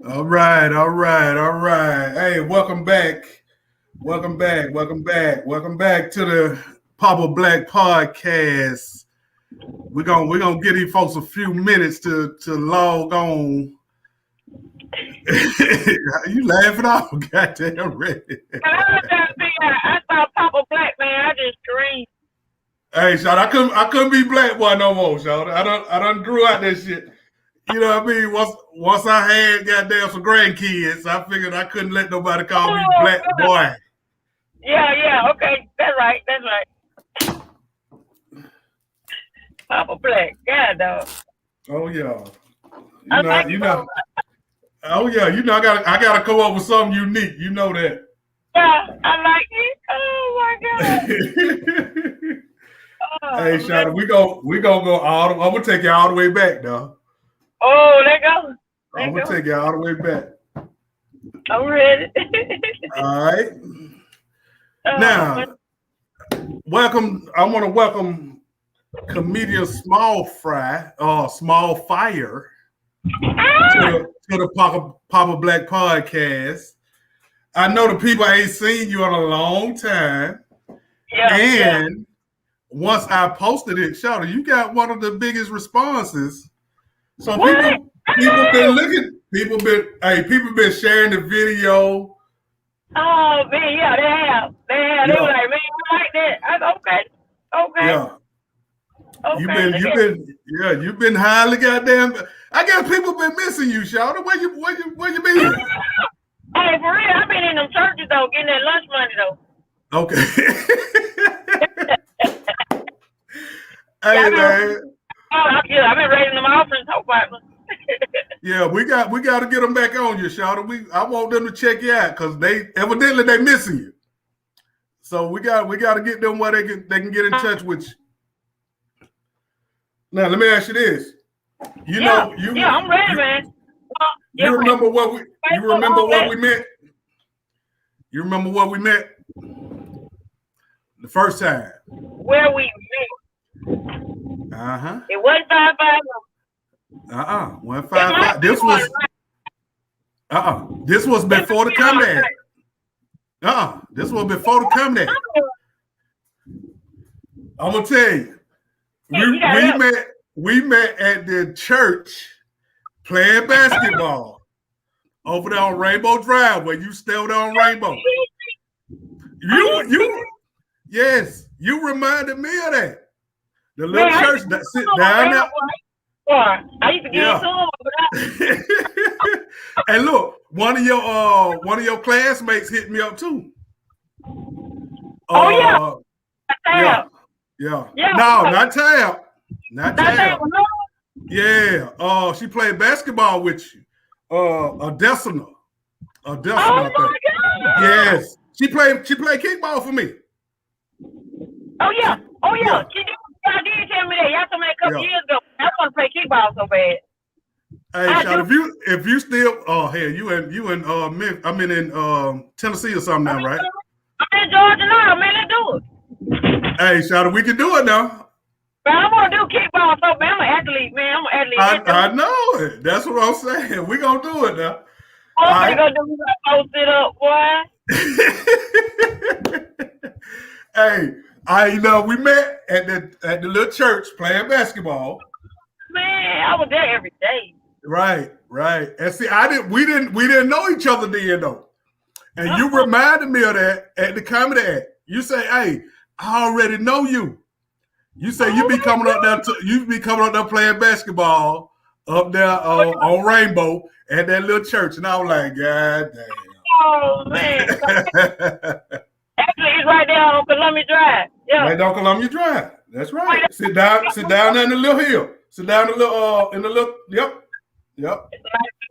All right, all right, all right. Hey, welcome back. Welcome back to the Papa Black Podcast. We're gonna give these folks a few minutes to log on. You laughing off, goddamn ready. I saw Papa Black, man. I just screamed. Hey, Sean, I couldn't be black boy no more, Sean. I done grew out that shit. You know what I mean? Once I had goddamn some grandkids, I figured I couldn't let nobody call me Oh, black God. boy. Yeah, okay. That's right. Papa Black. Yeah, dog. Oh yeah. I like You it. know. Oh yeah, I gotta come up with something unique. You know that. Yeah, I like it. Oh, my God. Hey, Oh, man. Shada, we gonna go I'm gonna take you all the way back now. Oh, there goes. I'm gonna take you all the way back. I'm ready. All right. Oh, Now, welcome. I want to welcome comedian Small Fire to the Papa Black Podcast. I know the people ain't seen you in a long time, and once I posted it, Shada, you got one of the biggest responses. So people been looking. People been sharing the video. Oh, man, yeah, they have. They were like, man, I like that. I said, okay. Yeah. Okay. You've been highly goddamn. I guess people been missing you, Shawty. Where you been? Hey, for real, I've been in them churches though, getting that lunch money though. Okay. Hey man. I've been raising them offerings, hope Yeah, we got to get them back on you, Shawty. I want them to check you out because they evidently missing you. So we got to get them where they can get in touch with you. Now let me ask you this. I'm ready, man. You remember what we met? You remember what we met? The first time. Where we met. Uh-huh. It wasn't 5-5. 155. This was before the comeback. This was before the comeback. I'm gonna tell you. We met at the church playing basketball over there on Rainbow Drive where you stayed on Rainbow. Yes, you reminded me of that. The little church that sit down there. I used to get into it. And look, one of your classmates hit me up too. Yeah. No, not Tab. Not Tab. Yeah. She played basketball with you. Adesina. Oh my God. Yes. She played kickball for me. Oh yeah. She did. I did tell me that. Y'all told me a couple years ago. I want to play kickball so bad. Hey, Sean, if you still you in Tennessee or something now, right? I'm in Georgia now, man. Let's do it. Hey, Sean, we can do it now. But I want to do kickball so bad. I'm an athlete, man. I know it. That's what I'm saying. We gonna do it now. I'm gonna do it up, boy. Hey, we met at the little church playing basketball. Man, I was there every day. Right. And see, we didn't know each other then though. And you reminded me of that at the comedy act. You say, hey, I already know you. You say you be coming up there playing basketball up there on Rainbow at that little church. And I was like, God damn. Oh man. Actually, it's right there on Columbia Drive. Yeah. Right down Columbia Drive. That's right. Sit down there in the little hill. Sit down in the little. Yep. It's a nice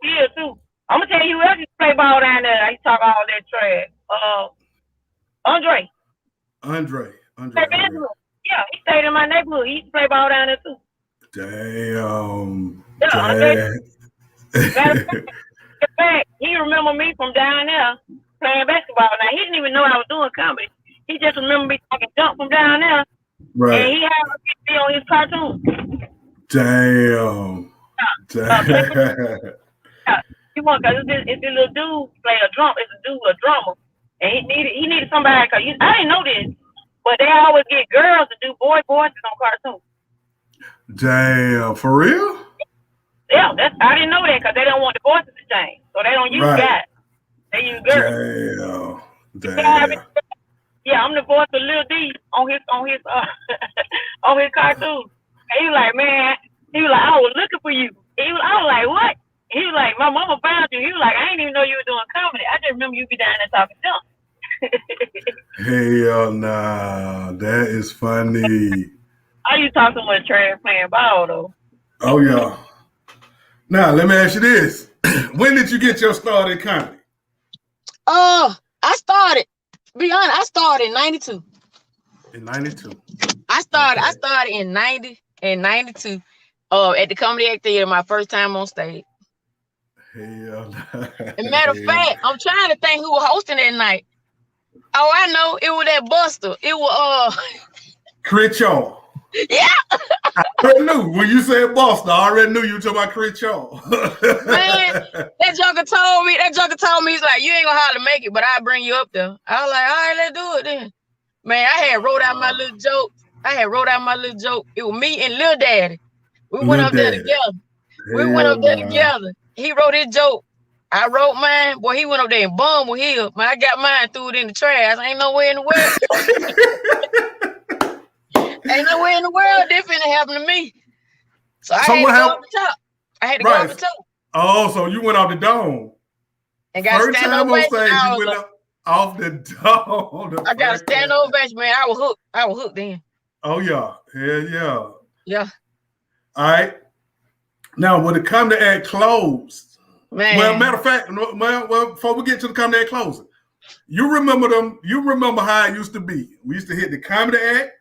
hill too. I'm gonna tell you who else used to play ball down there. I used to talk all that trash. Andre. Yeah, he stayed in my neighborhood. He used to play ball down there too. Damn. In fact, he remember me from down there playing basketball. Now he didn't even know I was doing comedy. He just remember me talking jump from down there. Right. And he had me on his cartoon. Damn. He want because it's this little dude play a drum. It's a drummer, and he needed somebody. Cause I didn't know this, but they always get girls to do boy voices on cartoons. Damn, for real? Yeah, I didn't know that because they don't want the voices to change, so they don't use guys. They use girls. Damn. Yeah, I'm the voice of Lil D on his on his cartoon. And he was like, man, he was like, I was looking for you. I was like, what? He was like, my mama found you. He was like, I didn't even know you were doing comedy. I just remember you be down there talking junk. Hell nah, that is funny. I used to talk so much trash playing ball though. Oh yeah. Now let me ask you this: when did you get your start in comedy? I started. Be honest, I started in '92. In '92. I started in '92. At the Comedy Act Theater, my first time on stage. Hell. As a matter of fact, I'm trying to think who was hosting that night. Oh, I know. It was that Buster. It was Critchaw. Yeah. I already knew when you said Buster. I already knew you were talking about Critchaw. Man, that joker told me, he's like, you ain't gonna hardly make it, but I'll bring you up there. I was like, all right, let's do it then. Man, I had wrote out my little joke. It was me and Lil Daddy. We went up there together. He wrote his joke. I wrote mine. Boy, he went up there and bummed with him. Man, I got mine, threw it in the trash. Ain't nowhere in the world. Ain't nowhere in the world this finna happen to me. So I had to go off the top. I had to go off the top. Oh, so you went off the dome. And got First time on stage, you went off the dome. I got a stand ovation, man. I was hooked then. Oh yeah. Hell yeah. Yeah. All right. Now, when the Comedy Act closed, man. Well, matter of fact, before we get to the Comedy Act closing, you remember them? You remember how it used to be? We used to hit the Comedy Act.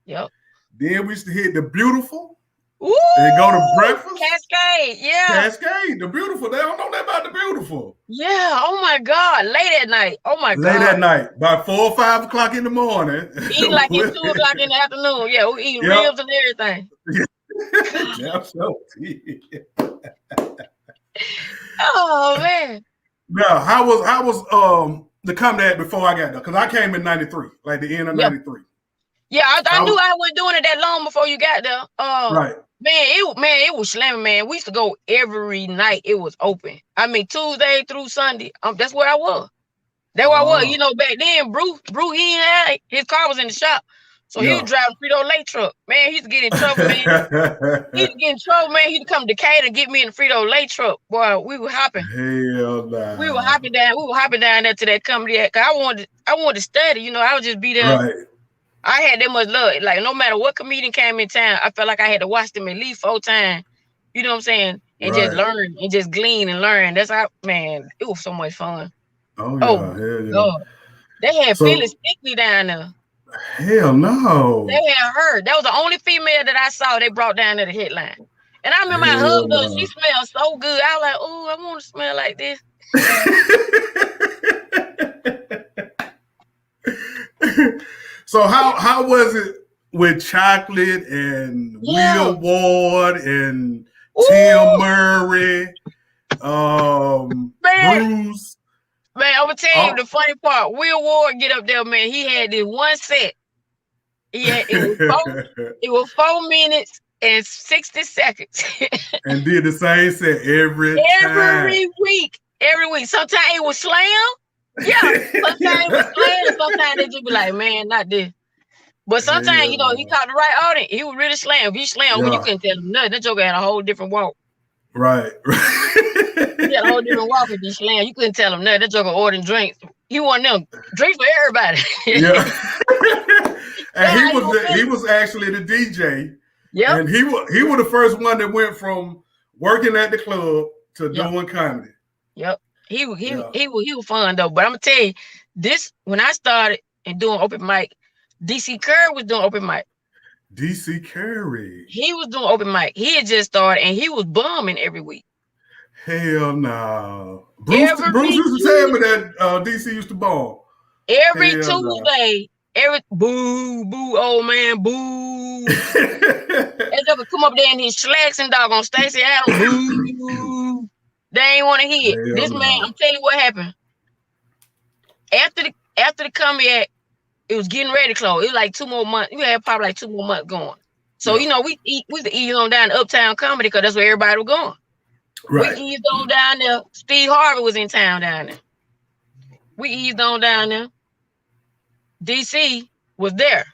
Yep. Then we used to hit the Beautiful. Ooh, and go to breakfast. Cascade, yeah. Cascade, the Beautiful. They don't know that about the Beautiful. Yeah. Oh my God. Late at night. Oh my God. Late at night, about 4 or 5 o'clock in the morning. Eat like it's 2 o'clock in the afternoon. Yeah, we eat ribs and everything. Oh man. Now, how was the Comedy Act before I got there? Because I came in '93, like the end of '93. Yeah, I knew I wasn't doing it that long before you got there. Right. Man, it was slamming, man. We used to go every night. It was open. I mean, Tuesday through Sunday. That's where I was. That's where I was. You know, back then, Bruce, he had his car was in the shop. So he was driving Frito-Lay truck. Man, he used to get in trouble, man. He used to get in trouble, man. He used to come to Decatur and get me in the Frito-Lay truck. Boy, we were hopping. Hell nah. We were hopping down. We were hopping down there to that Comedy Act. Cause I wanted to study. You know, I would just be there. Right. I had that much love. Like, no matter what comedian came in town, I felt like I had to watch them at least 4 times. You know what I'm saying? And just learn and just glean and learn. That's how, man, it was so much fun. Oh, yeah. Hell yeah. God. They had Phyllis Stickley down there. Hell no. They had her. That was the only female that I saw they brought down to the headline. And I remember I hugged her. She smelled so good. I was like, oh, I want to smell like this. So how was it with Chocolate and Will Ward and Tim Murray, Bruce? Man, I'm gonna tell you the funny part. Will Ward get up there, man. He had this one set. It was 4 minutes and 60 seconds. And did the same set every week. Every week. Sometimes it was slam. Yeah. Sometimes it was slam. Sometimes they just be like, man, not this. But sometimes, you know, he caught the right audience. He would really slam. If he slammed, you couldn't tell him nothing. That joker had a whole different walk. Right. He had a whole different walk if he slammed. You couldn't tell him nothing. That joker ordering drinks. He wanted them drinks for everybody. Yeah. And he was actually the DJ. Yeah. And he was the first one that went from working at the club to doing comedy. Yep. He was fun though. But I'm gonna tell you, this when I started and doing open mic, DC Curry was doing open mic. DC Curry. He was doing open mic. He had just started and he was bombing every week. Hell no. Bruce used to tell me that DC used to bomb. Every Tuesday, boo, old man, boo. That joker come up there in his slacks and doggone Stacey Adams, boo. They ain't want to hear it. Hell This no. man, I'm telling you what happened. After the comedy act, it was getting ready to close. It was like 2 more months. We had probably like 2 more months going. So you know, we eased on down to Uptown Comedy because that's where everybody was going. Right. We eased on down there. Steve Harvey was in town down there. We eased on down there. DC was there.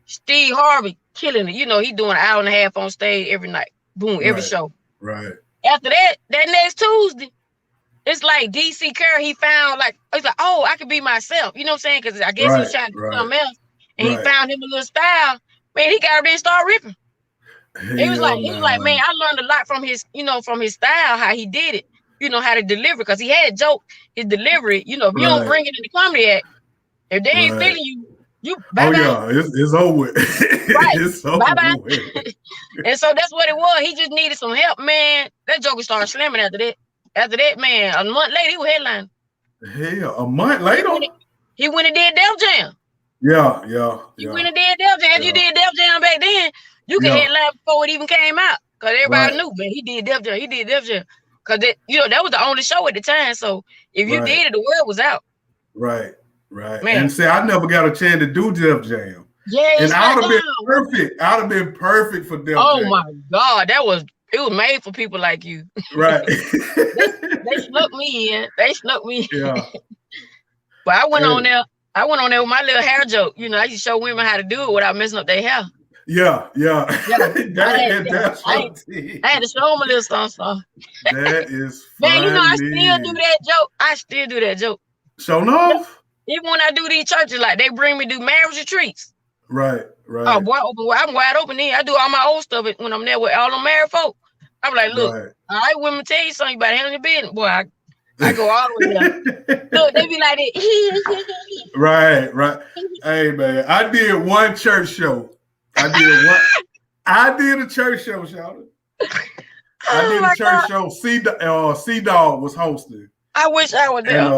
Steve Harvey killing it. You know, he doing an hour and a half on stage every night. Boom, every show. Right. After that next Tuesday, it's like DC Curry, he found like, he's like, oh, I could be myself. You know what I'm saying? Because I guess he was trying to do something else. And he found him a little style. Man, he got up there and started ripping. He was like, man, I learned a lot from his, you know, from his style, how he did it, you know, how to deliver. Because he had joke, his delivery, you know, if you don't bring it in the comedy act, if they ain't feeling you, you bye-bye. Oh, yeah, it's over. Right. It's over. Bye-bye. And so that's what it was. He just needed some help, man. That joker started slamming after that. After that, man, a month later, he was headlining. Hell, a month later? He went and did Def Jam. Yeah. He went and did Def Jam. If you did Def Jam back then, you could headline before it even came out. Because everybody knew, man, he did Def Jam. He did Def Jam. Because, you know, that was the only show at the time. So if you did it, the word was out. Right. Man. And see, I never got a chance to do Def Jam. Yeah, and I would have been perfect. I would have been perfect for Def Jam. Oh, my God. It was made for people like you. Right. They snuck me in. Yeah. But I went on there. With my little hair joke. You know, I used to show women how to do it without messing up their hair. Yeah. I had to show them a little something. That is funny. Man, you know, I still do that joke. Show enough? Even when I do these churches, like they bring me to do marriage retreats. Right. Oh, boy, I'm wide open then. I do all my old stuff when I'm there with all them married folk. I'm like, look, all right, women, tell you something, you better handle your business. Boy, I go all the way down. Look, they be like that. Right. Hey, man, I did one church show. I did a church show, Shawty. I did a church show. C-Dog was hosting. I wish I was there.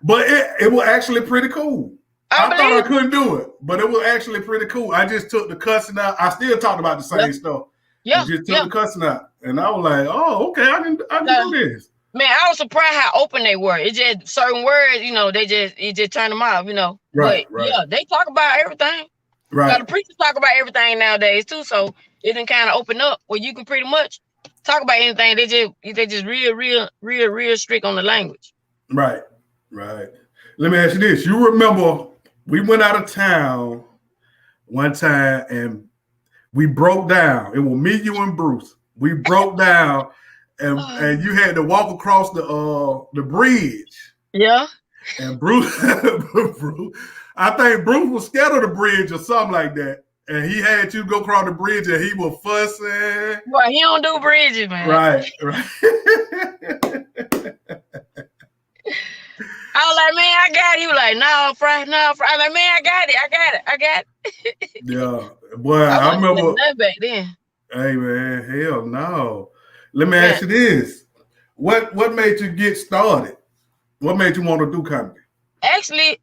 But it was actually pretty cool. I thought I couldn't do it, but it was actually pretty cool. I just took the cussing out. I still talked about the same stuff. Yeah. I just took the cussing out. And I was like, oh, okay, I can do this. Man, I was surprised how open they were. It just certain words, you know, it just turned them off, you know. Right. Yeah, they talk about everything. Right. The preachers talk about everything nowadays too, so it didn't kind of open up where you can pretty much talk about anything. They just real strict on the language. Right. Let me ask you this. You remember we went out of town one time and we broke down. It was me, you, and Bruce. We broke down and you had to walk across the bridge. Yeah. And Bruce, I think Bruce was scared of the bridge or something like that. And he had you go across the bridge and he was fussing. Well, he don't do bridges, man. Right. I was like, man, I got it. He was like, no, Frie. I'm like, man, I got it. Yeah. Boy, I remember. Back then. Hey, man, hell no. Let me ask you this. What made you get started? What made you want to do comedy? Actually,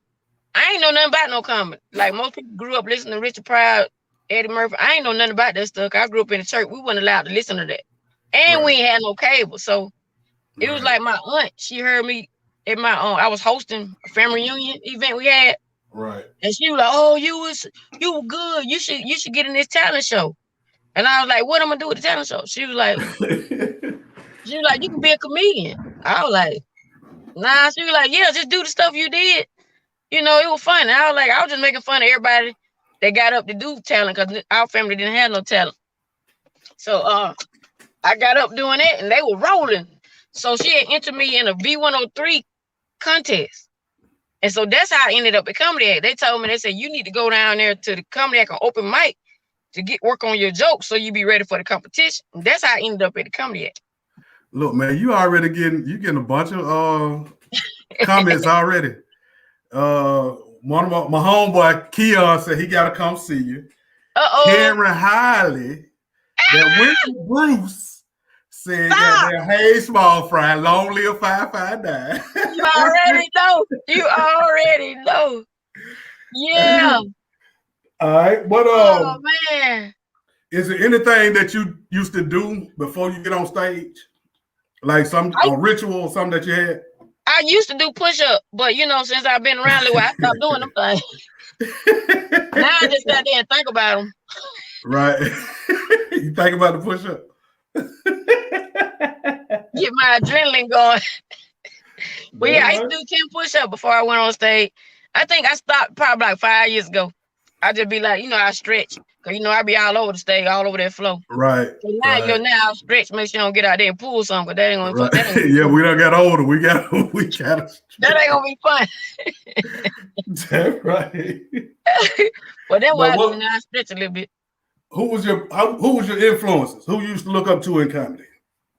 I ain't know nothing about no comedy. Like most people grew up listening to Richard Pryor, Eddie Murphy. I ain't know nothing about that stuff. I grew up in the church. We wasn't allowed to listen to that. And we ain't had no cable. So it was like my aunt. She heard me at my I was hosting a family reunion event we had. Right. And she was like, oh, you were good. You should get in this talent show. And I was like, what am I gonna do with the talent show? She was like, you can be a comedian. I was like, nah. She was like, yeah, just do the stuff you did. You know, it was fun. And I was just making fun of everybody that got up to do talent because our family didn't have no talent. So I got up doing that and they were rolling. So she had entered me in a V103 contest. And so that's how I ended up at Comedy Act. They told me, they said, you need to go down there to the Comedy Act on open mic to work on your jokes so you be ready for the competition. And that's how I ended up at the Comedy Act. Look, man, you getting a bunch of comments already. One of my homeboy Keon said he gotta come see you. Karen Hiley, that went to Bruce, said that hey, small fry, long live 559. You already know. Yeah. All right. But oh man. Is there anything that you used to do before you get on stage? Like a ritual or something that you had? I used to do push-up, but since I've been around a little while, I stopped doing them things. Now I just sat there and think about them. Right. You think about the push-up? Get my adrenaline going. But yeah, I used to do 10 push-ups before I went on stage. I think I stopped probably like 5 years ago. I just be like, I stretch. Cause I be all over the stage, all over that floor. Right. So now now I stretch, make sure you don't get out there and pull something, cause that ain't gonna that ain't yeah, we done got older. We gotta that ain't gonna be fun. That's right. But that's why I do now. I stretch a little bit. Who was your influences? Who you used to look up to in comedy?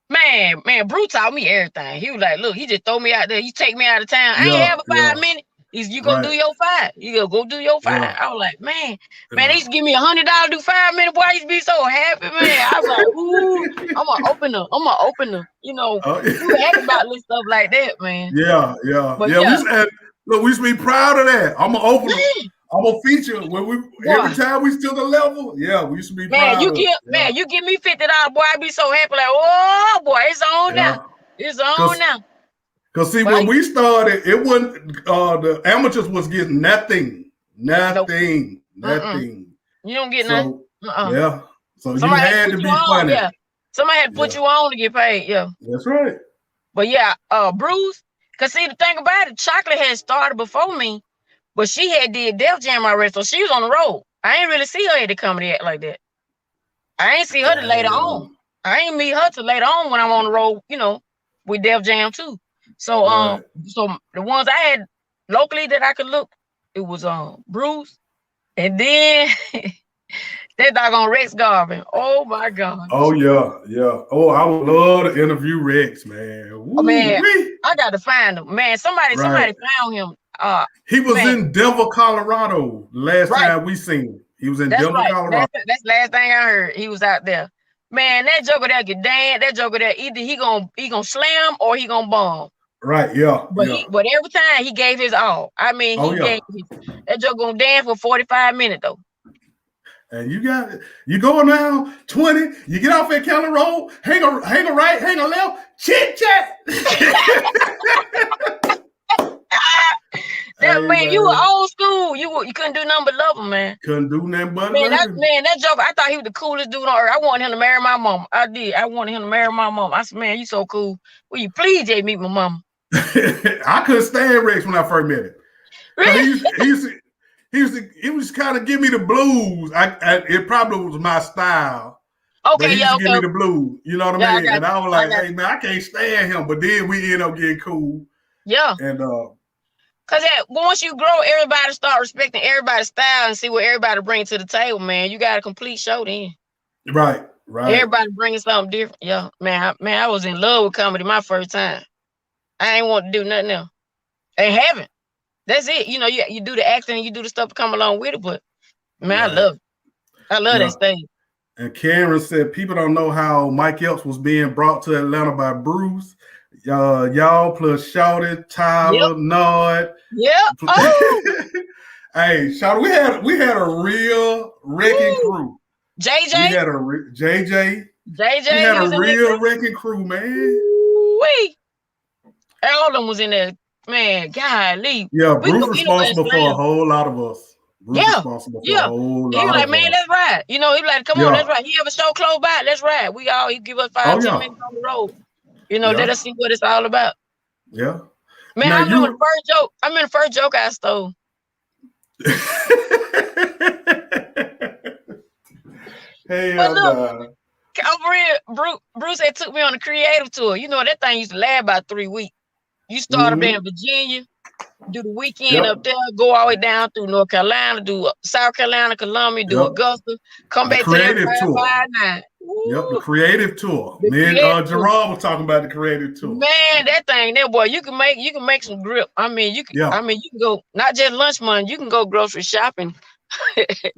Man, Bruce taught me everything. He was like, look, he just throw me out there. You take me out of town. I ain't have a 5 minutes. You gonna do your 5. You gonna go do your 5. Yeah. I was like, man, they used to give me $100 to do 5 minutes. Boy, I used to be so happy, man. I was like, ooh, I'm gonna open them. We were happy about little stuff like that, man. Yeah. But we used to be proud of that. I'm gonna open them. I'm gonna feature every time we still the level. Yeah, we used to be proud. You give me $50, boy, I'd be so happy. Like, oh boy, it's on now. It's on now. Cause see, when we started, it wasn't the amateurs was getting nothing. Nope. You don't get nothing. Yeah. So somebody you had to be funny. Yeah. Somebody had to put you on to get paid. Yeah. That's right. But yeah, Bruce. Cause see, the thing about it, Chocolate had started before me, but she had did Def Jam already, so she was on the road. I ain't really see her at the comedy act like that. I ain't see her till later on. I ain't meet her till later on when I'm on the road, with Def Jam too. So so the ones I had locally that I could look, it was Bruce, and then that doggone Rex Garvin. Oh my God. Oh yeah. Oh, I would love to interview Rex, man. Oh, man, I got to find him. Man, somebody found him. He was in Denver, Colorado last time we seen him. He was in Denver, Colorado. That's the last thing I heard. He was out there. Man, that joker there can dance. That joker there, either he gonna slam or he gonna bomb. Right, yeah. But every time he gave his all. I mean, that joker gonna dance for 45 minutes though. And you going now 20, you get off at County Road, hang a right, hang a left, chit chat. Man, you were old school. You couldn't do nothing but love him, man. Couldn't do nothing but love him. That joker, I thought he was the coolest dude on earth. I wanted him to marry my mom. I did. I wanted him to marry my mom. I said, man, you so cool. Will you please, Jay, meet my mama? I couldn't stand Rex when I first met him. Really? He was kind of give me the blues. It probably was my style. Okay, he used to give me the blues. You know what I mean? And I was like, hey man, I can't stand him. But then we ended up getting cool. Yeah. And cause once you grow, everybody start respecting everybody's style and see what everybody brings to the table, man. You got a complete show then. Right. Everybody bringing something different. Yeah, man, I was in love with comedy my first time. I ain't want to do nothing else. And haven't. That's it. You do the acting and you do the stuff to come along with it, but man, I love it. I love that stage. And Karen said people don't know how Mike Epps was being brought to Atlanta by Bruce. Y'all plus Shawty, Tyler, Nod. Yep. Oh. Hey, Shawty, we had a real wrecking crew. JJ. We had a JJ. We had a real wrecking crew, man. Wait. All of them was in there. Man, golly. Yeah, Bruce responsible for a whole lot of us. Bruce responsible for a whole lot he was like, of man, us. let's ride. He was like, come on, let's ride. He have a show close by, let's ride. He give us 5-10 minutes on the road. Let us see what it's all about. Yeah. Man, I remember the first joke I stole. Hell no. Bruce had took me on a creative tour. That thing used to last about 3 weeks. You start up in Virginia, do the weekend up there, go all the way down through North Carolina, do South Carolina, Columbia, do Augusta, come back to the tour. The creative tour. Me and Gerard was talking about the creative tour. Man, that thing there, boy, you can make some grip. I mean, you can go not just lunch money, you can go grocery shopping.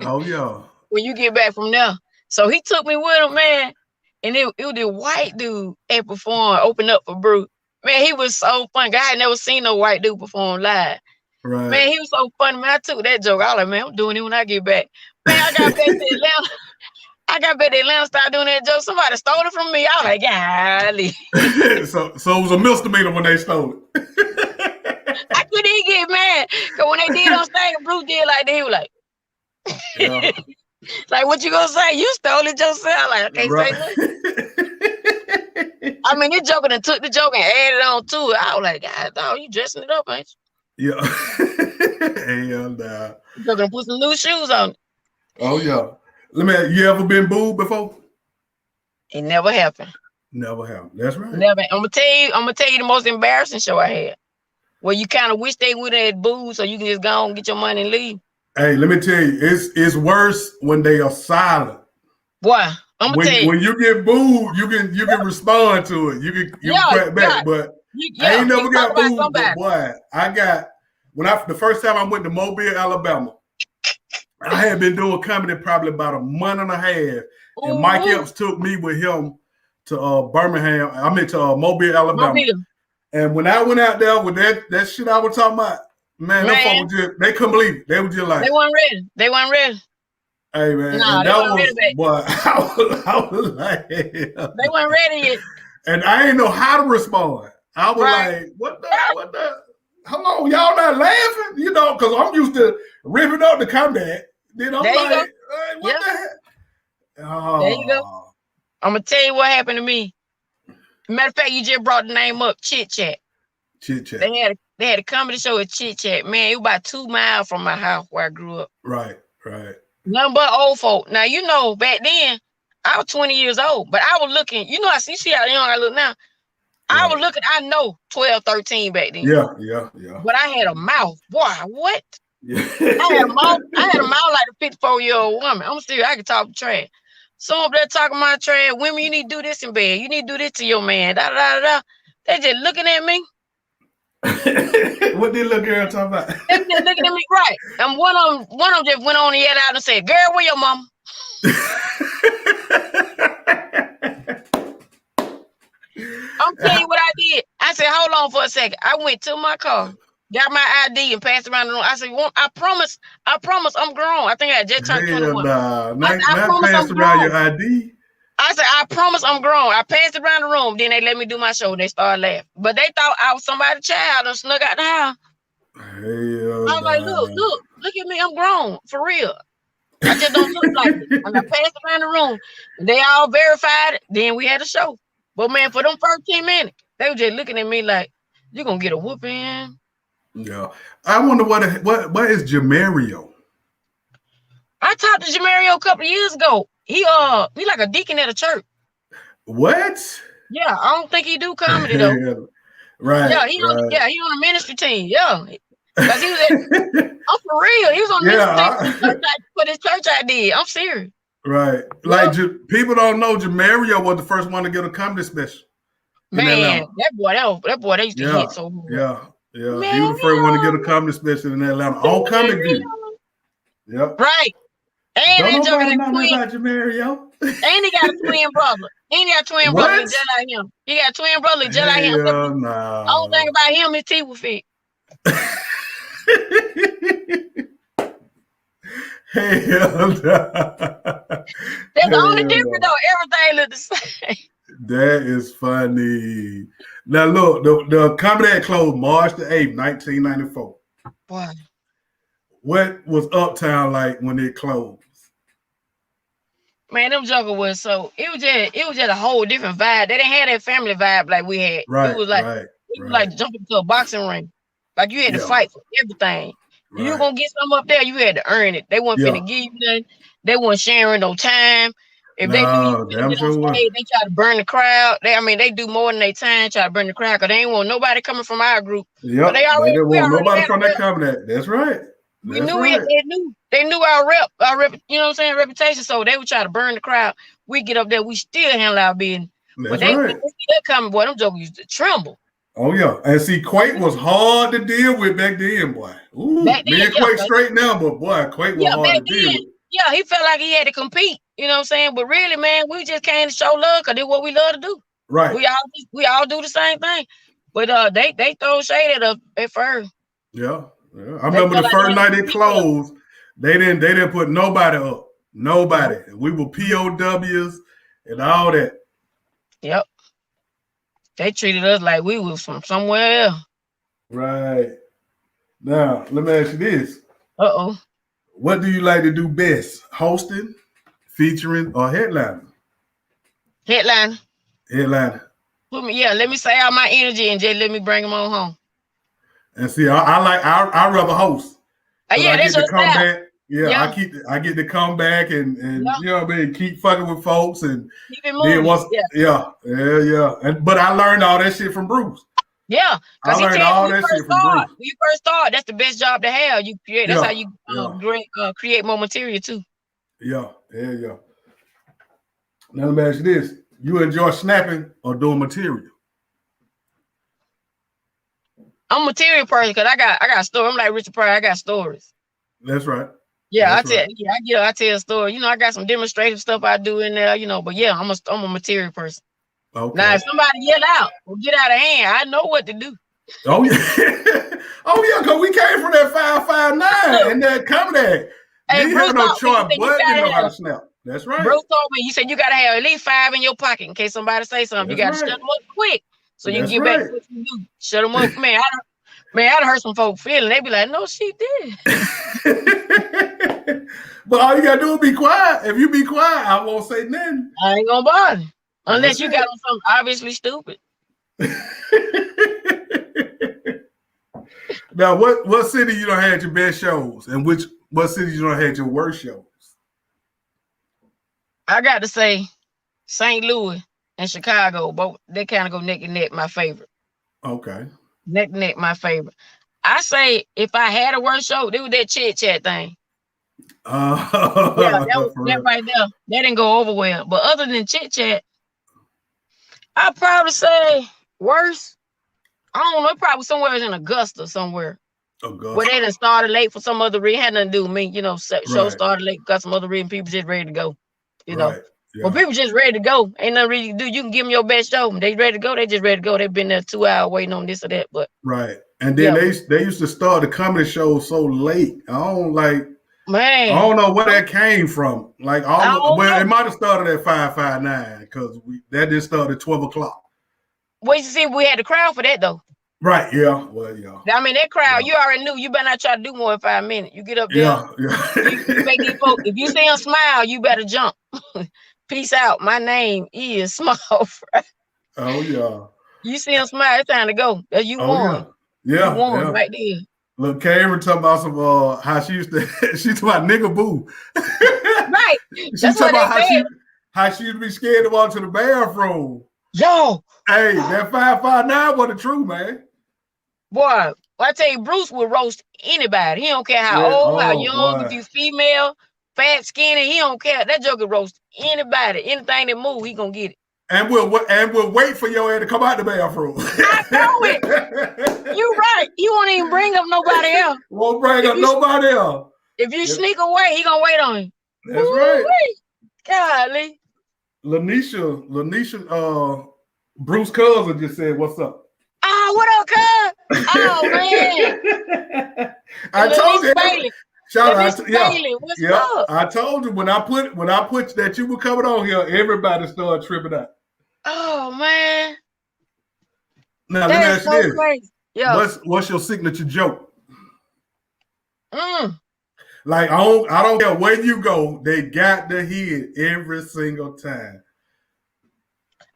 Oh yeah. When you get back from there. So he took me with him, man. And it was the white dude that performed, opened up for Bruce. Man, he was so fun. I had never seen no white dude perform live. Right. Man, he was so funny. Man, I took that joke. I was like, man, I'm doing it when I get back. Man, I got back to Atlanta. I I got back to Atlanta, started doing that joke. Somebody stole it from me. I was like, golly. so it was a misdemeanor when they stole it. I couldn't even get mad. Because when they did on stage, Bruce did like that. He was like, Yeah. like, what you gonna say? You stole it yourself. Like, I can't say nothing. I mean, this joker and took the joke and added on to it. I was like, God, dog, you dressing it up, ain't you? Yeah. And you're gonna put some new shoes on. Oh yeah. You ever been booed before? It never happened. Never happened. That's right. Never. I'm gonna tell you the most embarrassing show I had. Where you kind of wish they would have had booed so you can just go and get your money and leave. Hey, let me tell you, it's worse when they are silent. Boy, I'm gonna tell you. When you get booed, you can respond to it. You can crack back. But I ain't never got booed. But boy, the first time I went to Mobile, Alabama, I had been doing comedy probably about a month and a half, and Mike Epps took me with him to Birmingham. I meant to Mobile, Alabama. And when I went out there with that shit I was talking about, man, them folks they couldn't believe it. They were just like, they weren't ready. Hey man, no, they weren't ready. Boy, I was like, they weren't ready yet. And I didn't know how to respond. I was like, what the? Hello, y'all not laughing? You know, because I'm used to ripping up the combat. Then I'm like, hey, what the heck? Oh. There you go. I'm gonna tell you what happened to me. Matter of fact, you just brought the name up, Chit Chat. Chit Chat. They had a comedy show at Chit Chat. Man, it was about 2 miles from my house where I grew up. Right. Nothing but old folk. Now, you know, back then, I was 20 years old, but I was looking, you know, you see how young I look now. I was looking, I know 12, 13 back then. Yeah. But I had a mouth. Boy, what? Yeah. I had a mouth like a 54-year-old woman. I'm serious, I could talk trash. So up there talking my trash, women, you need to do this in bed. You need to do this to your man. Da, da, da, da. They just looking at me. What did little girl talking about? They just looking at me, right. And one of them just went on and yelled out and said, girl, where your mama? I'm telling you what I did. I said, hold on for a second. I went to my car, got my ID and passed around the room. I said, I promise I'm grown. I think I just turned 21. Not passed around your ID. I said, I promise I'm grown. I passed it around the room. Then they let me do my show. They started laughing. But they thought I was somebody's child and snuck out the house. I was like, look at me. I'm grown. For real. I just don't look like it. And I passed it around the room. They all verified it. Then we had a show. But man, for them first 10 minutes, they were just looking at me like, you gonna get a whooping. Yeah. I wonder what is Jamario? I talked to Jamario a couple of years ago. He like a deacon at a church. What? Yeah, I don't think he do comedy though. Right. Yeah, he on the ministry team. Yeah. Because he was I'm for real. He was on the ministry team for this church I did. I'm serious. Right. Like people don't know Jamario was the first one to get a comedy special. Man, that boy they used to hit so hard. Yeah. Man, he was the first one to get a comedy special in Atlanta on Comic View. Yep. Right. And don't nobody know about Jamario. And he got a twin brother. He got a twin brother just like him. He got a twin brother just like him. No. Only thing about him, his teeth were fit. Hell no. That's the only difference though. Everything look the same. That is funny. Now look, the comedy had closed March the 8th, 1994. Boy. What was Uptown like when it closed? Man, them joker was it was just a whole different vibe. They didn't have that family vibe like we had. Right. It was like like jumping to a boxing ring. Like you had to fight for everything. Right. You were gonna get something up there, you had to earn it. They weren't finna give you nothing. They weren't sharing no time. If they knew you on stage, they try to burn the crowd. They do more than they time, try to burn the crowd because they ain't want nobody coming from our group. Yeah, they didn't want nobody from that coming at. That's right. We knew it. They knew our rep, you know what I'm saying, reputation. So they would try to burn the crowd. We get up there, we still handle our business. But they coming, boy, them jokers used to tremble. Oh yeah, and see, Quake was hard to deal with back then, boy. Ooh, me and Quake straight now, but boy, Quake was hard to deal with. Yeah, he felt like he had to compete. You know what I'm saying? But really, man, we just came to show love because it's what we love to do. Right. We all do the same thing. But they throw shade at us at first. Yeah. I remember the first night it closed, they didn't put nobody up. Nobody. We were POWs and all that. Yep. They treated us like we was from somewhere else. Right. Now, let me ask you this. Uh-oh. What do you like to do best? Hosting, featuring, or headlining? Headline. Headlining. Let me say out my energy and just let me bring them on home. And see, I rather host. Yeah, I that's get your to come style. back. Yeah, I get to come back and you know what I mean, keep fucking with folks and keep it moving. But I learned all that shit from Bruce. Yeah, because I learned all that shit from Bruce. When you first start, that's the best job to have. You create. That's how you create more material too. Yeah. Now let me ask you this: you enjoy snapping or doing material? I'm a material person because I got stories. I'm like Richard Pryor. I got stories. That's right. Yeah, I tell a story. You know, I got some demonstrative stuff I do in there. You know, but yeah, I'm a material person. Okay. Now, if somebody yell out or get out of hand, I know what to do. Oh yeah, because we came from that 559 and that comedy. Hey, you have no choice but to know how to snap. That's right. Bruce told me, you said you gotta have at least 5 in your pocket in case somebody say something. That's you gotta shut them up quick so you can get back to what you do. Shut them up, man. I hurt some folk feeling. They be like, no, she did. But all you gotta do is be quiet. If you be quiet, I won't say nothing. I ain't gonna bother. Unless you got on something obviously stupid. Now, what city you done had your best shows, and what city you done had your worst shows? I got to say, St. Louis and Chicago, both they kind of go neck and neck. My favorite. Okay. Neck and neck, my favorite. I say if I had a worst show, it was that chit chat thing. That right there. That didn't go over well. But other than chit chat, I'd probably say worse. I don't know, probably somewhere in Augusta somewhere. Where they done started late for some other reason. Had nothing to do with me. You know, show started late, got some other reason. People just ready to go. You know. Yeah. Well, people just ready to go. Ain't nothing really to do. You can give them your best show. They ready to go. They just ready to go. They've been there 2 hours waiting on this or that. But and then they used to start the comedy show so late. I don't know where that came from. Like it might have started at 559 because that just started at 12 o'clock. Wait to see if we had the crowd for that though. Right, yeah. Well, yeah. I mean, that crowd, you already knew. You better not try to do more than 5 minutes. You get up there. You make these folks, if you see them smile, you better jump. Peace out. My name is Small Fry. Oh, yeah. You see them smile, it's time to go. You won. Yeah. You won right there. Look, Karen talking about some how she used to she talking about nigga boo. Right. She talking about how she used to be scared to walk to the bathroom. Yo. Hey, that 559 wasn't true, man. Boy, I tell you, Bruce will roast anybody. He don't care how old, how young, if you female, fat, skinny, he don't care. That joker roast anybody. Anything that move, he gonna get it. And we'll wait for your ass to come out the bathroom. I know it. You right. You won't even bring up nobody else. Won't bring up nobody else. If you sneak away, he gonna wait on you. That's right. Golly. Lanisha, Bruce cousin just said, "What's up?" Oh, what up, cuz? Oh man. I told you. Shout out, What's up? I told you when I put that you were coming on here, everybody started tripping out. Oh man. Now let me ask you this. Crazy. Yeah. What's your signature joke? Like I don't care where you go, they got the hit every single time.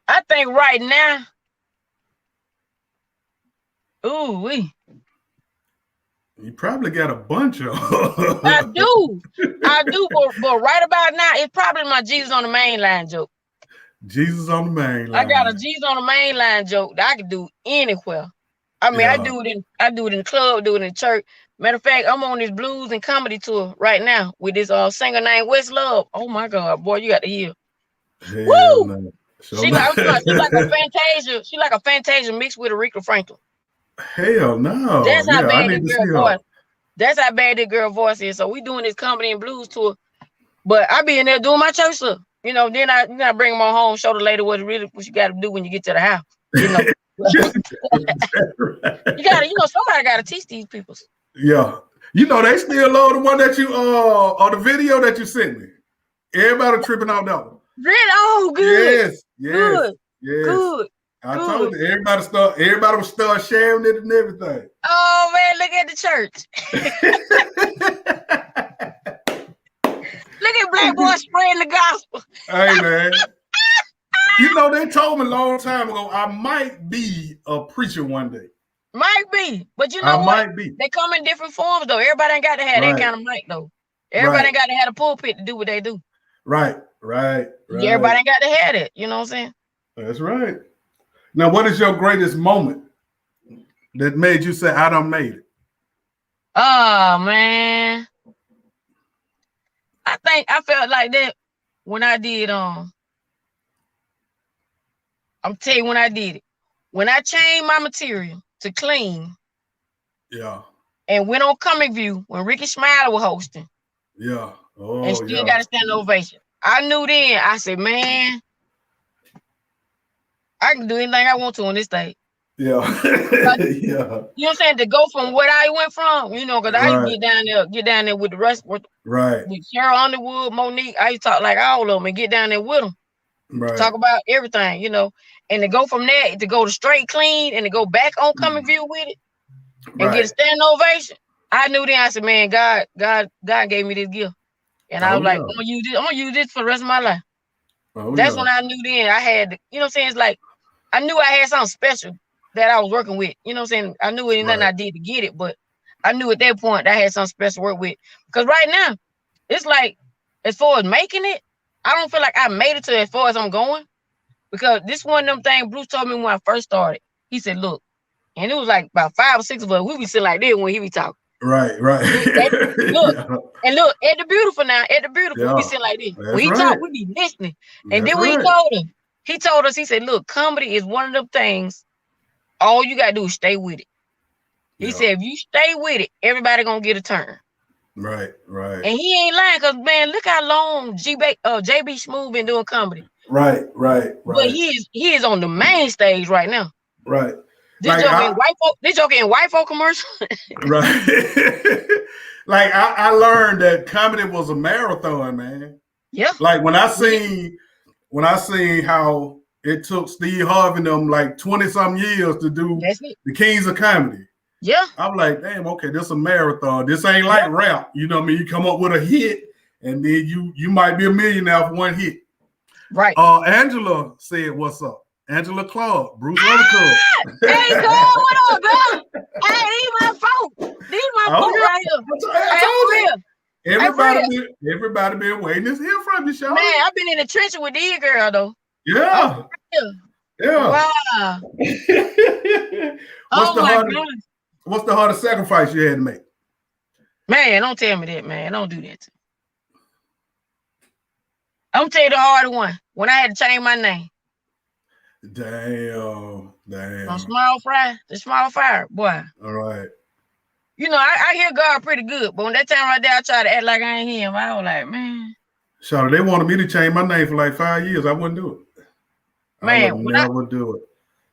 I think right now. You probably got a bunch of I do, but right about now, it's probably my Jesus on the main line joke. Jesus on the main line. I got a Jesus on the main line joke that I can do anywhere. I mean, I do it in the club, do it in church. Matter of fact, I'm on this blues and comedy tour right now with this singer named West Love. Oh my God, boy, you got to hear. Woo! Man. She like a Fantasia. She like a Fantasia mixed with Aretha Franklin. Hell no. That's how bad this girl voice. That's how bad this girl voice is. So we doing this comedy and blues tour. But I be in there doing my church stuff. You know, then I bring them on home, show the lady what you got to do when you get to the house. You know, somebody got to teach these people. Yeah, you know they still love the one that you or the video that you sent me. Everybody tripping out that one. Really? Oh, good. Yes. Good. I told you, everybody would start sharing it and everything. Oh man, look at the church. Look at black boy spreading the gospel. Hey man. You know, they told me a long time ago I might be a preacher one day. Might be, but you know what? Might be. They come in different forms though. Everybody ain't got to have that kind of mic though. Everybody ain't got to have a pulpit to do what they do. Right. Everybody ain't got to have it. You know what I'm saying? That's right. Now, what is your greatest moment that made you say, I done made it? Oh, man. I think I felt like that when I did, I'm tell you when I did it. When I changed my material to clean. Yeah. And went on Comic View when Ricky Smiley was hosting. Yeah. Oh, and still got a standing ovation. I knew then, I said, man, I can do anything I want to on this stage. Yeah. Yeah. You know what I'm saying? To go from what I went from, you know, because I used to get down there with the rest, with Cheryl Underwood, Monique. I used to talk like all of them and get down there with them. Right. Talk about everything, you know. And to go from there, to go to straight clean and to go back on Comic View with it and get a standing ovation. I knew then, I said, man, God gave me this gift. And I was like, I'm gonna use this for the rest of my life. That's when I knew then I had, you know what I'm saying? It's like I knew I had something special that I was working with. You know what I'm saying? I knew it ain't nothing I did to get it, but I knew at that point I had something special to work with. Because right now, it's like, as far as making it, I don't feel like I made it to as far as I'm going. Because this one of them things Bruce told me when I first started. He said, look, and it was like about 5 or 6 of us, we be sitting like this when he be talking. Right. Look, and look, at the beautiful now, we be sitting like this. When he talk, we be listening. And then when he told us, he said, look, comedy is one of them things, all you gotta do is stay with it. He said, if you stay with it, everybody gonna get a turn. Right. And he ain't lying, because man, look how long JB Smooth been doing comedy. Right. But he is on the main stage right now. Right. This joke in white folk commercial. Right. Like I learned that comedy was a marathon, man. Yeah. Like when I seen how it took Steve Harvey and them like 20-something years to do the Kings of Comedy. Yeah. I'm like, damn, okay, this is a marathon. This ain't like rap. You know what I mean? You come up with a hit and then you might be a millionaire for one hit. Right. Angela said, what's up? Angela Clark, Bruce Undercover. Hey, girl, what up, girl? Hey, these my folks. These my folks right here. Everybody been waiting to hear from you, Sean. Man, I've been in the trenches with these girl though. Yeah. Wow. What's the hardest sacrifice you had to make? Man, don't tell me that, man. Don't do that to me. I'm gonna tell you the hard one. When I had to change my name. Damn. On the small fire, boy. All right. You know, I hear God pretty good, but when that time right there, I tried to act like I ain't him. I was like, man. Shawty, they wanted me to change my name for like 5 years. I wouldn't do it. Man, I would never do it.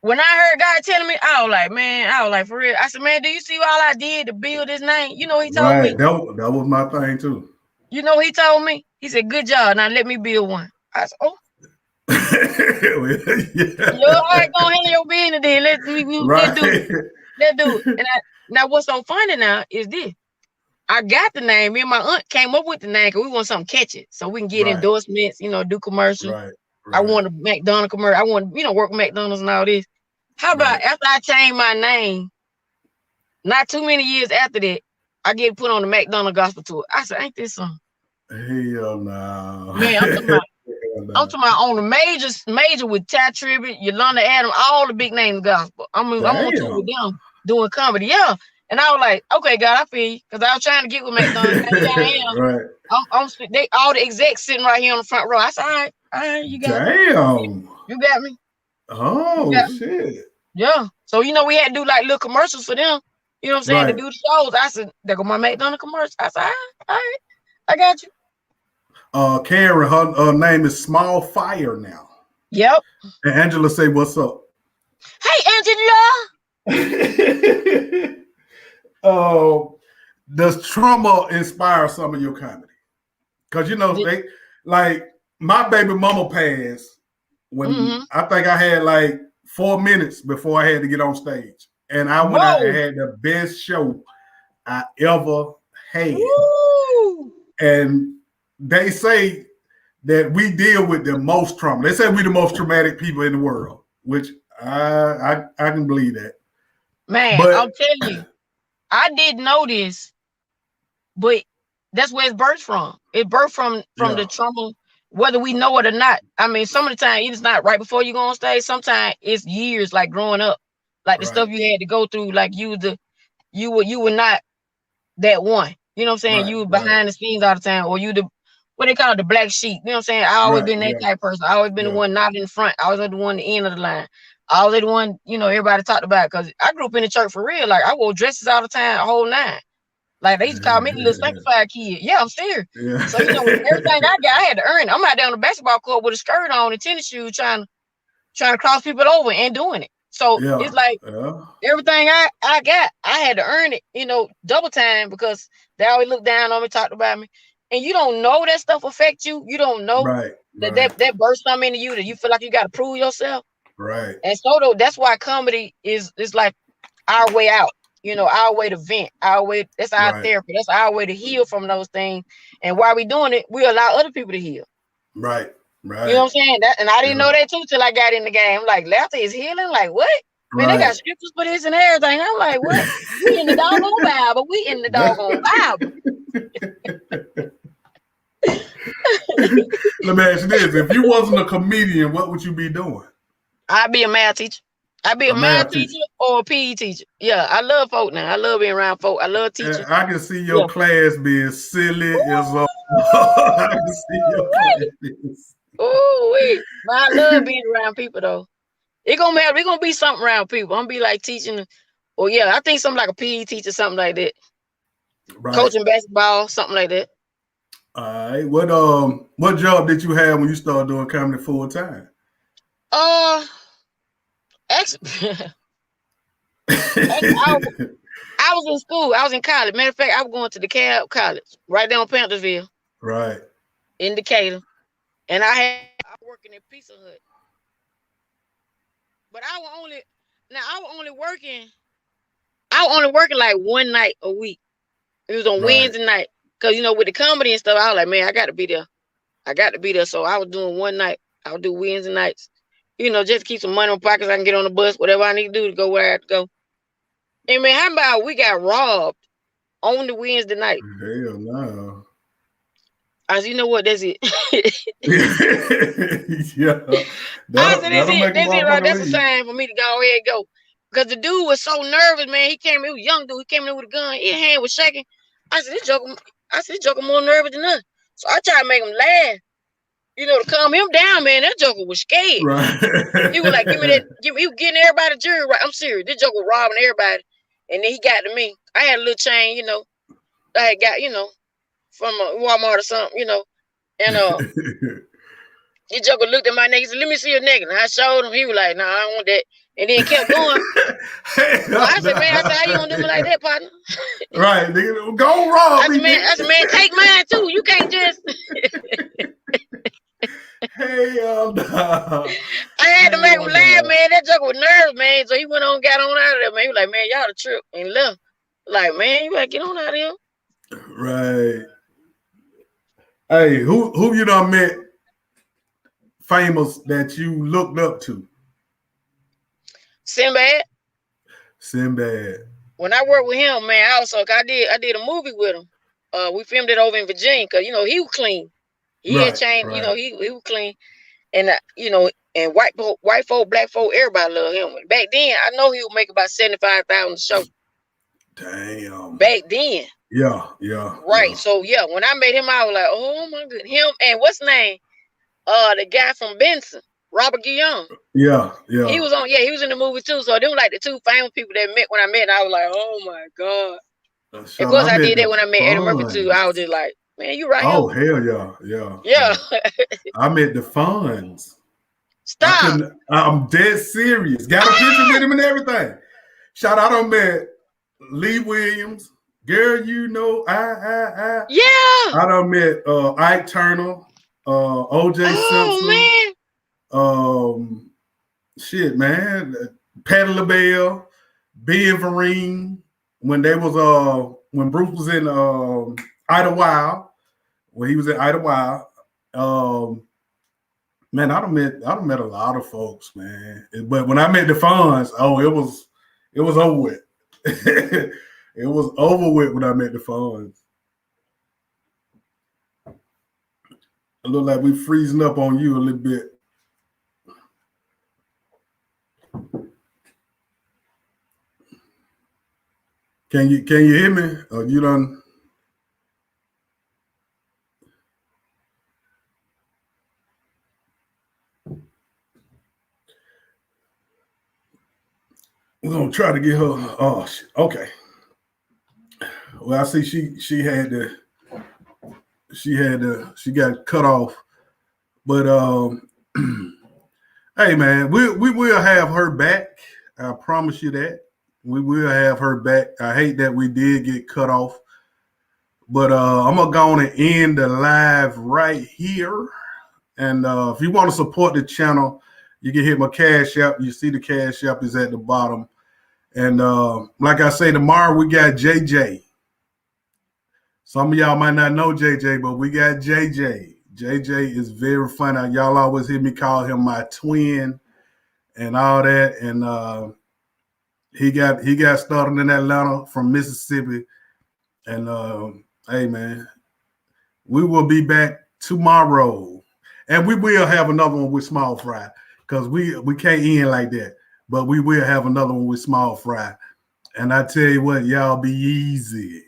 When I heard God telling me, I was like, for real. I said, man, do you see all I did to build this name? You know, he told me. That was my thing too. You know, he told me. He said, good job. Now let me build one. I said, oh. You're all right, go handle your business then. Let's do it. And now what's so funny now is this. I got the name. Me and my aunt came up with the name because we want something catchy. So we can get endorsements, you know, do commercials. Right. I want a McDonald's commercial. I want, you know, work McDonald's and all this. How about after I changed my name, not too many years after that, I get put on the McDonald's gospel tour. I said, ain't this something? Hell no. Man, I'm talking about on the major with Ty Tribbett, Yolanda Adams, all the big names gospel. I'm on tour with them doing comedy. Yeah. And I was like, okay, God, I feel you. Because I was trying to get with McDonald's. I am. Right. They all the execs sitting right here on the front row. I said, all right, you got me. You got me. Oh, shit. Yeah. So, you know, we had to do like little commercials for them. You know what I'm saying? To do the shows. I said, there go my McDonald's commercial. I said, all right, I got you. Karen, her name is Small Fire now. Yep. And Angela say, what's up? Hey, Angela. Does trauma inspire some of your comedy? Because, you know, like my baby mama passed when I think I had like 4 minutes before I had to get on stage. And I went out and had the best show I ever had. Woo. And they say that we deal with the most trauma. They say we're the most traumatic people in the world, which I can believe that. Man, but I'm telling you, I didn't know this, but that's where it's birthed from. It birthed from the trauma, whether we know it or not. I mean, some of the time it's not right before you go on stage. Sometimes it's years, like growing up, like the stuff you had to go through. Like you were not that one. You know what I'm saying? You were behind the scenes all the time, or you the what they call it, the black sheep. You know what I'm saying? I always been that type of person. I always been the one not in front. I was the one at the end of the line. I was the one, everybody talked about, because I grew up in the church for real. Like I wore dresses all the time, a whole nine. Like they used to call me the little sanctified kid. Yeah, I'm serious. Yeah. So everything I got, I had to earn it. I'm out there on the basketball court with a skirt on and tennis shoes, trying to cross people over and doing it. So it's like everything I got, I had to earn it, double time, because they always look down on me, talked about me. And you don't know that stuff affect you. You don't know that burst something into you, that you feel like you got to prove yourself. Right. And so that's why comedy is like our way out. Our way to vent, that's our therapy. That's our way to heal from those things. And while we doing it, we allow other people to heal. Right. You know what I'm saying? And I didn't know that too till I got in the game. Like, laughter is healing. Like, what? Man, they got scriptures for this and everything. I'm like, what? We in the doggone Bible. We in the doggone Bible. Let me ask you this: if you wasn't a comedian, what would you be doing? I'd be a math teacher. I'd be a math teacher or a PE teacher. Yeah, I love folk now. I love being around folk. I love teaching. I can see your class being silly as all. I can see your class. Oh, wait. But I love being around people though. We're gonna be something around people. I'm gonna be like teaching, or I think something like a PE teacher, something like that. Right. Coaching basketball, something like that. All right. What job did you have when you started doing comedy full time? Actually, I was in school. I was in college. Matter of fact, I was going to the DeKalb College right there on Panthersville. Right. In Decatur. And I was working at Pizza Hut. But I was only working like one night a week. It was on Wednesday night. Because, with the comedy and stuff, I was like, man, I got to be there. So I was doing one night. I would do Wednesday nights. Just to keep some money in my pockets. I can get on the bus, whatever I need to do to go where I have to go. And man, how about we got robbed on the Wednesday night? Hell no. I said, you know what? That's it. Yeah. That's it, right? That's a sign for me to go ahead and go. Because the dude was so nervous, man. He was a young dude. He came in with a gun. His hand was shaking. I said, this joker more nervous than us. So I tried to make him laugh. To calm him down, man. That joker was scared. Right. He was like, give me that. He was getting everybody the jury right. I'm serious. This joker was robbing everybody. And then he got to me. I had a little chain, I had got, from Walmart or something, And this joker looked at my neck. He said, let me see your neck. And I showed him. He was like, nah, I don't want that. And then kept going. So I said, man, how you gonna do me like that, partner? Right. Go rob. I said, man, take mine too. You can't just. Hell no. I had to make him laugh, man. That joker was nervous, man. So he went on, got on out of there, man. He was like, man, y'all the trip, and left. Like, man, you better get on out of here. Right. Hey, who you done met famous that you looked up to? Sinbad. When I worked with him, man, I did a movie with him. We filmed it over in Virginia because he was clean. He had changed, he was clean. And and white folk, black folk, everybody loved him. Back then, I know he would make about $75,000 a show. Damn. Back then. Yeah. Right. Yeah. So when I met him, I was like, oh my goodness. Him and what's his name? The guy from Benson, Robert Guillaume. Yeah. He was he was in the movie too. So them like the two famous people that met when I met, and I was like, oh my God. Of course, I did that when I met Eddie Murphy too. I was just like, man, you right. Oh, hell yeah. I met the Fonz. Stop. I'm dead serious. Got a picture with him and everything. Shout out, I met Lee Williams. Girl, I. Yeah. I done met Ike Turner. OJ Simpson. Shit, man. Patti LaBelle, Ben Vereen, when they was when Bruce was in Idlewild, when he was in Idlewild. Man, I done met a lot of folks, man. But when I met the Fonz, it was over with. It was over with when I met the Fonz. It look like we freezing up on you a little bit. Can you hear me? Or you done? We're gonna try to get her. Oh, okay. Well, I see she got cut off, but hey man, we will have her back. I promise you that we will have her back. I hate that we did get cut off, but I'm gonna go on and end the live right here. And if you want to support the channel, you can hit my Cash App. You see the Cash App is at the bottom. And like I say, tomorrow we got JJ. Some of y'all might not know JJ, but we got JJ. JJ is very funny. Y'all always hear me call him my twin and all that. And he got started in Atlanta from Mississippi. And hey man, we will be back tomorrow. And we will have another one with Small Fry, because we can't end like that. But we will have another one with Small Fry. And I tell you what, y'all be easy.